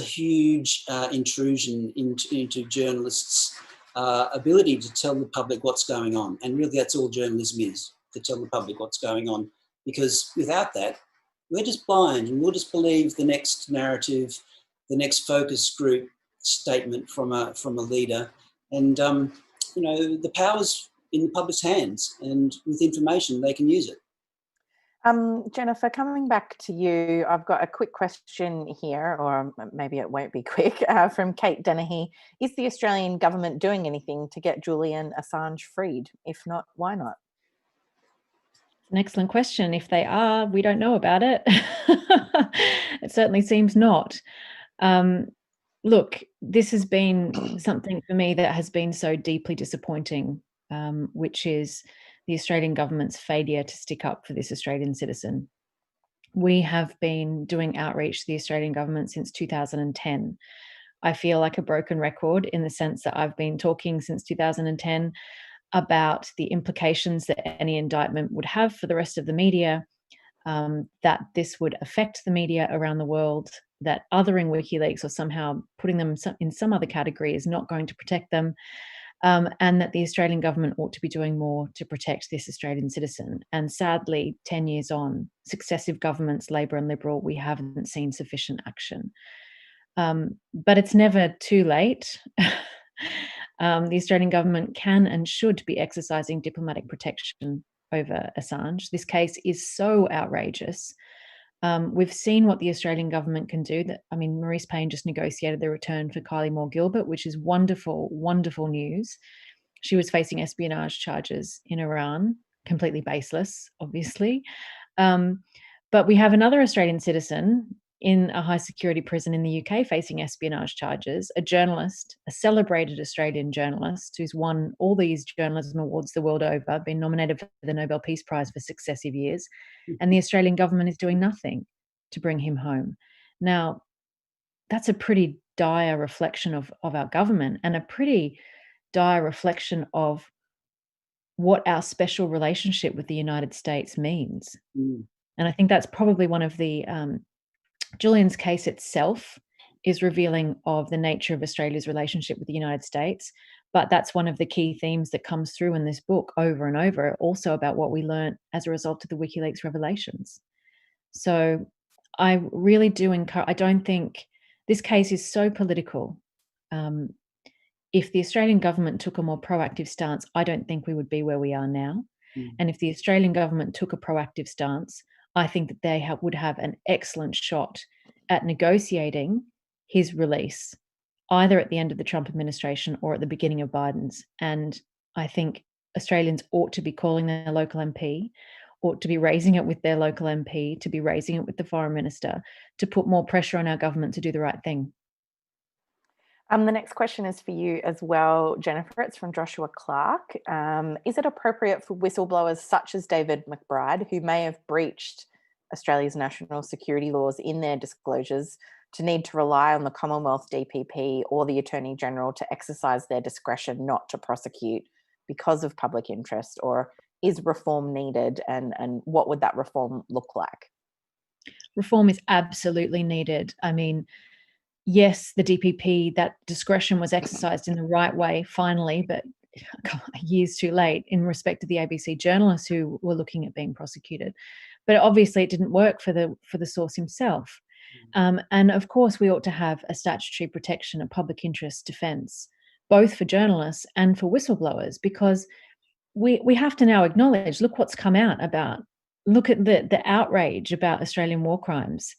Speaker 2: huge intrusion into journalists' ability to tell the public what's going on, and really that's all journalism is, to tell the public what's going on, because without that, we're just blind and we'll just believe the next narrative, the next focus group statement from a leader. And, the power's in the public's hands, and with information, they can use it.
Speaker 1: Jennifer, coming back to you, I've got a quick question here, or maybe it won't be quick, from Kate Dennehy. Is the Australian government doing anything to get Julian Assange freed? If not, why not?
Speaker 3: An excellent question. If they are, we don't know about it. It certainly seems not. Look, this has been something for me that has been so deeply disappointing, which is the Australian government's failure to stick up for this Australian citizen. We have been doing outreach to the Australian government since 2010. I feel like a broken record in the sense that I've been talking since 2010 about the implications that any indictment would have for the rest of the media, that this would affect the media around the world, that othering Wikileaks or somehow putting them in some other category is not going to protect them, and that the Australian government ought to be doing more to protect this Australian citizen. And sadly, 10 years on, successive governments, Labor and Liberal, we haven't seen sufficient action. But it's never too late. The Australian government can and should be exercising diplomatic protection over Assange. This case is so outrageous. We've seen what the Australian government can do. Maurice Payne just negotiated the return for Kylie Moore-Gilbert, which is wonderful, wonderful news. She was facing espionage charges in Iran, completely baseless, obviously. But we have another Australian citizen in a high security prison in the UK facing espionage charges, a journalist, a celebrated Australian journalist who's won all these journalism awards the world over, been nominated for the Nobel Peace Prize for successive years, and the Australian government is doing nothing to bring him home. Now, that's a pretty dire reflection of our government, and a pretty dire reflection of what our special relationship with the United States means. And I think that's probably one of the Julian's case itself is revealing of the nature of Australia's relationship with the United States, but that's one of the key themes that comes through in this book over and over, also about what we learned as a result of the WikiLeaks revelations. So I really do encourage, I don't think this case is so political. If the Australian government took a more proactive stance, I don't think we would be where we are now. And if the Australian government took a proactive stance, I think that they would have an excellent shot at negotiating his release, either at the end of the Trump administration or at the beginning of Biden's. And I think Australians ought to be calling their local MP, ought to be raising it with their local MP, to be raising it with the foreign minister, to put more pressure on our government to do the right thing.
Speaker 1: The next question is for you as well, Jennifer. It's from Joshua Clark. Is it appropriate for whistleblowers such as David McBride, who may have breached Australia's national security laws in their disclosures, to need to rely on the Commonwealth DPP or the Attorney General to exercise their discretion not to prosecute because of public interest? Or is reform needed, and what would that reform look like?
Speaker 3: Reform is absolutely needed. Yes, the DPP, that discretion was exercised in the right way, finally, but years too late in respect to the ABC journalists who were looking at being prosecuted. But obviously it didn't work for the source himself. And of course, we ought to have a statutory protection, a public interest defence, both for journalists and for whistleblowers, because we have to now acknowledge, look what's come out look at the outrage about Australian war crimes.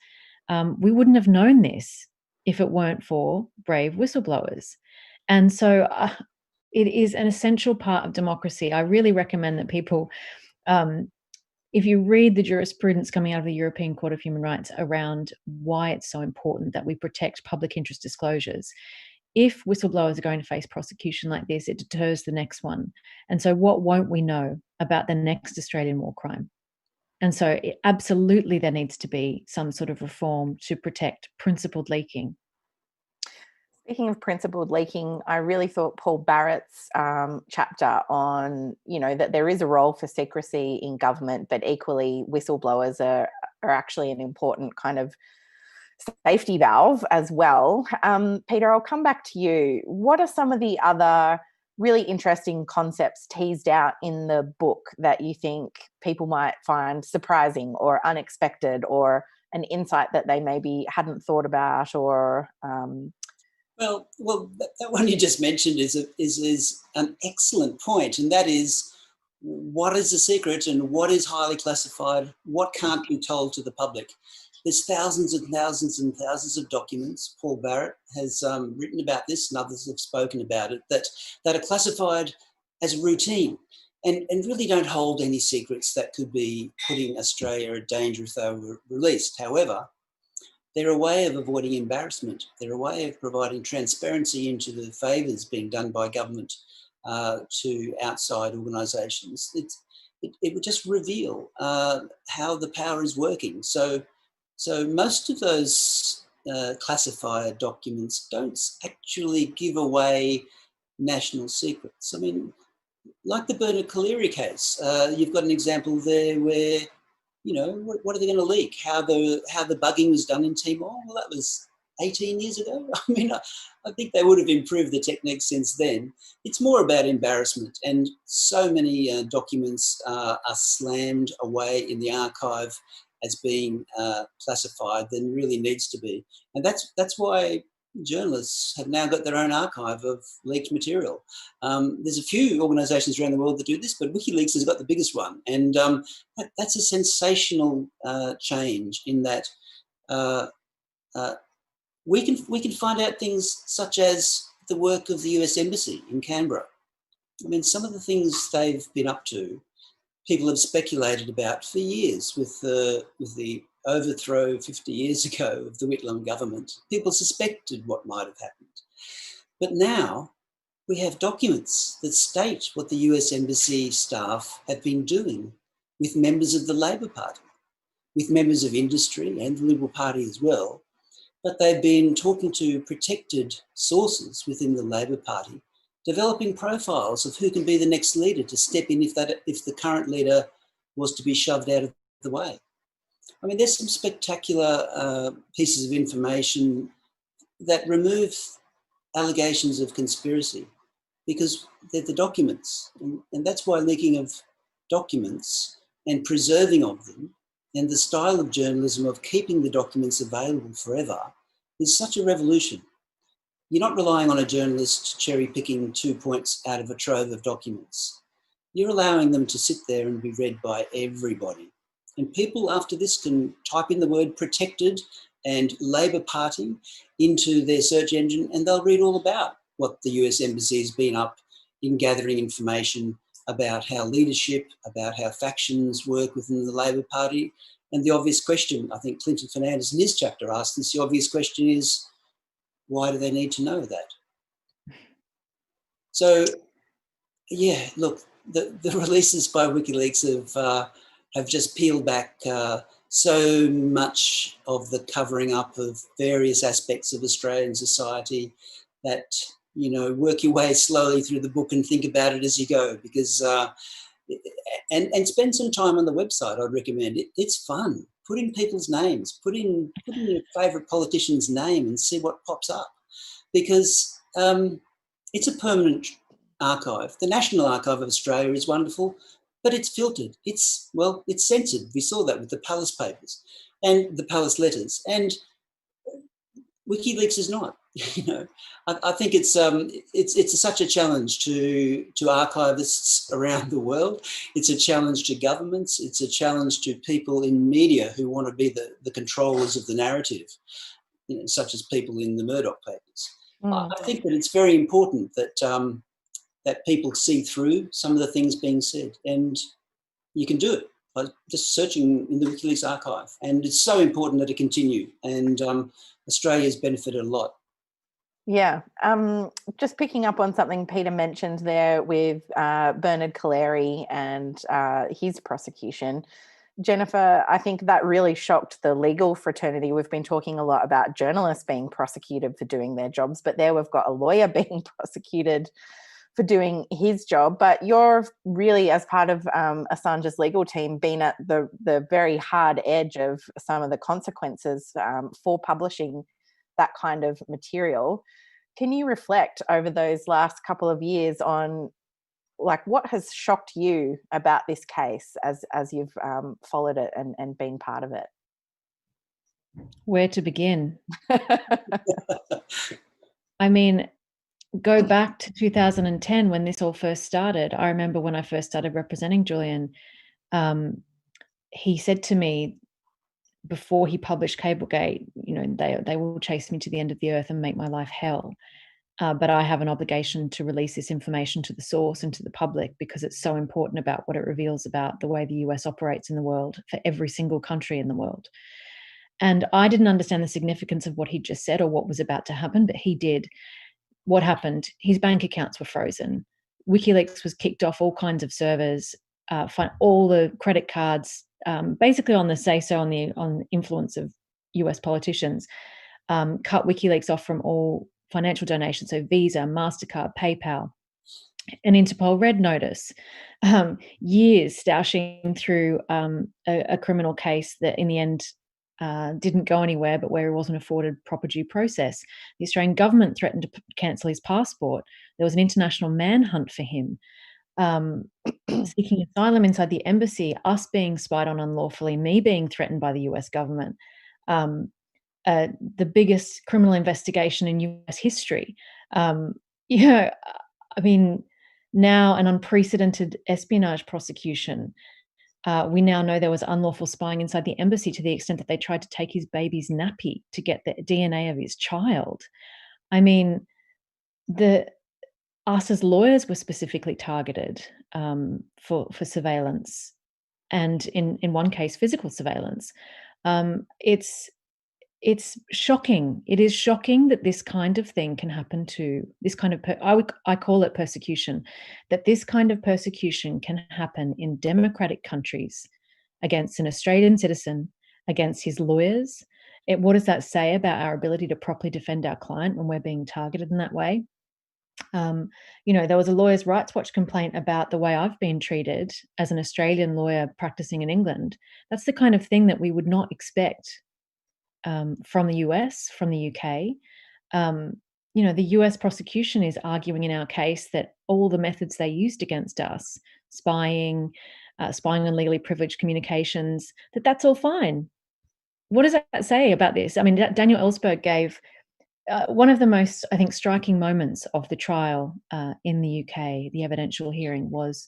Speaker 3: We wouldn't have known this if it weren't for brave whistleblowers. And so it is an essential part of democracy. I really recommend that people, if you read the jurisprudence coming out of the European Court of Human Rights around why it's so important that we protect public interest disclosures, if whistleblowers are going to face prosecution like this, it deters the next one. And so what won't we know about the next Australian war crime? And so absolutely there needs to be some sort of reform to protect principled leaking.
Speaker 1: Speaking of principled leaking, I really thought Paul Barrett's chapter on, that there is a role for secrecy in government, but equally whistleblowers are actually an important kind of safety valve as well. Peter, I'll come back to you. What are some of the other really interesting concepts teased out in the book that you think people might find surprising or unexpected, or an insight that they maybe hadn't thought about, or
Speaker 2: Well, that one you just mentioned is an excellent point, and that is, what is a secret and what is highly classified, what can't be told to the public. There's thousands and thousands and thousands of documents. Paul Barrett has written about this, and others have spoken about it, that are classified as routine and really don't hold any secrets that could be putting Australia at danger if they were released. However, they're a way of avoiding embarrassment. They're a way of providing transparency into the favours being done by government to outside organisations. It would just reveal how the power is working. So most of those classified documents don't actually give away national secrets. I mean, like the Bernard Collaery case, you've got an example there where, what are they going to leak? How the bugging was done in Timor? Well, that was 18 years ago. I mean, I think they would have improved the techniques since then. It's more about embarrassment, and so many documents are slammed away in the archive as being classified than really needs to be. And that's why journalists have now got their own archive of leaked material. There's a few organisations around the world that do this, but Wikileaks has got the biggest one. And that's a sensational change in that we can find out things such as the work of the US Embassy in Canberra. I mean, some of the things they've been up to, people have speculated about for years with the overthrow 50 years ago of the Whitlam government. People suspected what might have happened. But now we have documents that state what the US Embassy staff have been doing with members of the Labor Party, with members of industry and the Liberal Party as well. But they've been talking to protected sources within the Labor Party, developing profiles of who can be the next leader to step in if the current leader was to be shoved out of the way. I mean, there's some spectacular pieces of information that remove allegations of conspiracy because they're the documents. And that's why leaking of documents and preserving of them and the style of journalism of keeping the documents available forever is such a revolution. You're not relying on a journalist cherry-picking 2 points out of a trove of documents. You're allowing them to sit there and be read by everybody. And people after this can type in the word protected and Labor Party into their search engine, and they'll read all about what the US Embassy has been up in gathering information about how leadership, about how factions work within the Labor Party. And the obvious question, I think Clinton Fernandez in his chapter asked this, the obvious question is, why do they need to know that? So, yeah, look, the releases by WikiLeaks have just peeled back so much of the covering up of various aspects of Australian society that, work your way slowly through the book and think about it as you go, because and spend some time on the website. I'd recommend it. It's fun. Put in people's names. Put in your favourite politician's name and see what pops up, because it's a permanent archive. The National Archive of Australia is wonderful, but it's filtered. It's censored. We saw that with the Palace Papers and the Palace Letters, and WikiLeaks is not. I think it's such a challenge to archivists around the world. It's a challenge to governments. It's a challenge to people in media who want to be the controllers of the narrative, such as people in the Murdoch papers. I think that it's very important that people see through some of the things being said, and you can do it. by just searching in the Wikileaks archive. And it's so important that it continue. And Australia's benefited a lot.
Speaker 1: Yeah. Just picking up on something Peter mentioned there with Bernard Collaery and his prosecution. Jennifer, I think that really shocked the legal fraternity. We've been talking a lot about journalists being prosecuted for doing their jobs, but there we've got a lawyer being prosecuted for doing his job. But you're really, as part of Assange's legal team, been at the very hard edge of some of the consequences for publishing that kind of material. Can you reflect over those last couple of years on like what has shocked you about this case as you've followed it and been part of it?
Speaker 3: Where to begin? I mean, go back to 2010 when this all first started. I remember when I first started representing Julian, he said to me before he published Cablegate, you know, they will chase me to the end of the earth and make my life hell. But I have an obligation to release this information to the source and to the public because it's so important about what it reveals about the way the US operates in the world for every single country in the world. And I didn't understand the significance of what he just said or what was about to happen, but he did. What happened? His bank accounts were frozen. WikiLeaks was kicked off all kinds of servers, all the credit cards, basically on the say-so on the influence of US politicians, cut WikiLeaks off from all financial donations, so Visa, MasterCard, PayPal, an Interpol red notice, years stashing through a criminal case that in the end didn't go anywhere, but where he wasn't afforded proper due process. The Australian government threatened to cancel his passport. There was an international manhunt for him. Seeking asylum inside the embassy, us being spied on unlawfully, me being threatened by the US government. The biggest criminal investigation in US history. I mean, now an unprecedented espionage prosecution. We now know there was unlawful spying inside the embassy to the extent that they tried to take his baby's nappy to get the DNA of his child. I mean, us as lawyers were specifically targeted for surveillance, and in one case, physical surveillance. It's shocking. It is shocking that this kind of thing can happen to this kind of, I call it persecution, that this kind of persecution can happen in democratic countries against an Australian citizen, against his lawyers. What does that say about our ability to properly defend our client when we're being targeted in that way? There was a Lawyers' Rights Watch complaint about the way I've been treated as an Australian lawyer practicing in England. That's the kind of thing that we would not expect from the US, from the UK. The US prosecution is arguing in our case that all the methods they used against us, spying on legally privileged communications, that's all fine. What does that say about this? I mean, Daniel Ellsberg gave one of the most, I think, striking moments of the trial in the UK, the evidential hearing, was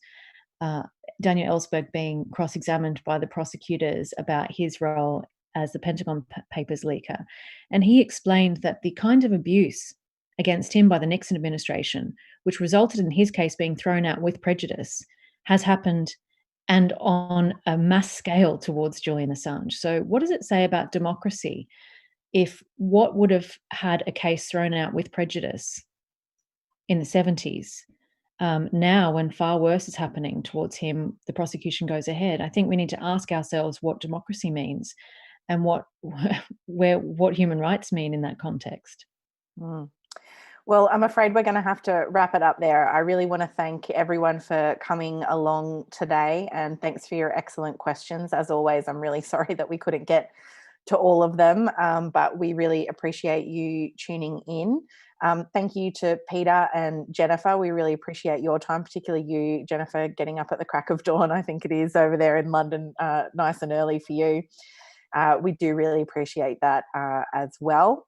Speaker 3: Daniel Ellsberg being cross-examined by the prosecutors about his role as the Pentagon Papers leaker. And he explained that the kind of abuse against him by the Nixon administration, which resulted in his case being thrown out with prejudice, has happened and on a mass scale towards Julian Assange. So what does it say about democracy if what would have had a case thrown out with prejudice in the 70s, now when far worse is happening towards him, the prosecution goes ahead? I think we need to ask ourselves what democracy means and what human rights mean in that context.
Speaker 1: Well, I'm afraid we're going to have to wrap it up there. I really want to thank everyone for coming along today, and thanks for your excellent questions. As always, I'm really sorry that we couldn't get to all of them, but we really appreciate you tuning in. Thank you to Peter and Jennifer. We really appreciate your time, particularly you, Jennifer, getting up at the crack of dawn, I think it is, over there in London, nice and early for you. We do really appreciate that as well.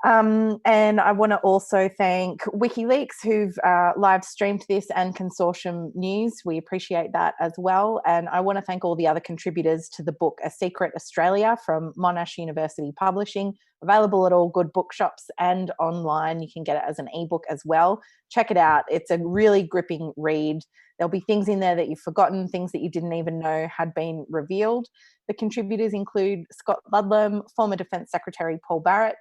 Speaker 1: And I want to also thank Wikileaks, who've live streamed this, and Consortium News. We appreciate that as well. And I want to thank all the other contributors to the book A Secret Australia from Monash University Publishing, available at all good bookshops and online. You can get it as an ebook as well. Check it out. It's a really gripping read. There'll be things in there that you've forgotten, things that you didn't even know had been revealed. The contributors include Scott Ludlam, former Defence Secretary Paul Barrett,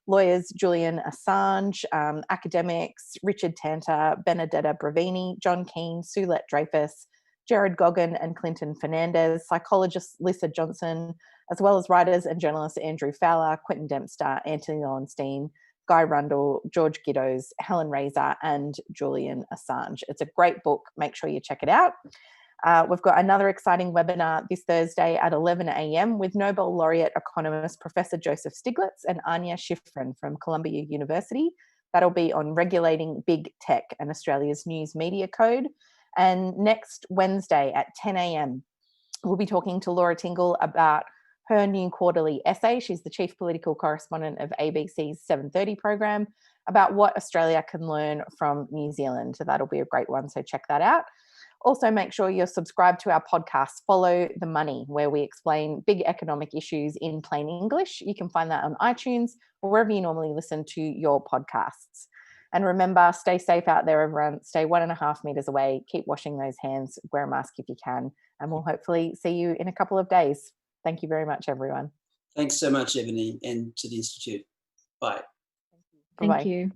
Speaker 1: lawyers Julian Assange, academics Richard Tanter, Benedetta Bravini, John Keane, Sulet Dreyfus, Jared Goggin and Clinton Fernandez, psychologists Lisa Johnson, as well as writers and journalists Andrew Fowler, Quentin Dempster, Anthony Lowenstein, Guy Rundle, George Giddos, Helen Razor and Julian Assange. It's a great book. Make sure you check it out. We've got another exciting webinar this Thursday at 11 a.m. with Nobel laureate economist Professor Joseph Stiglitz and Anya Schifrin from Columbia University. That'll be on regulating big tech and Australia's news media code. And next Wednesday at 10 a.m, we'll be talking to Laura Tingle about her new quarterly essay. She's the chief political correspondent of ABC's 7:30 program, about what Australia can learn from New Zealand. So that'll be a great one. So check that out. Also, make sure you're subscribed to our podcast, Follow the Money, where we explain big economic issues in plain English. You can find that on iTunes or wherever you normally listen to your podcasts. And remember, stay safe out there, everyone. Stay 1.5 meters away. Keep washing those hands. Wear a mask if you can. And we'll hopefully see you in a couple of days. Thank you very much, everyone.
Speaker 2: Thanks so much, Ebony, and to the Institute. Bye.
Speaker 3: Thank you.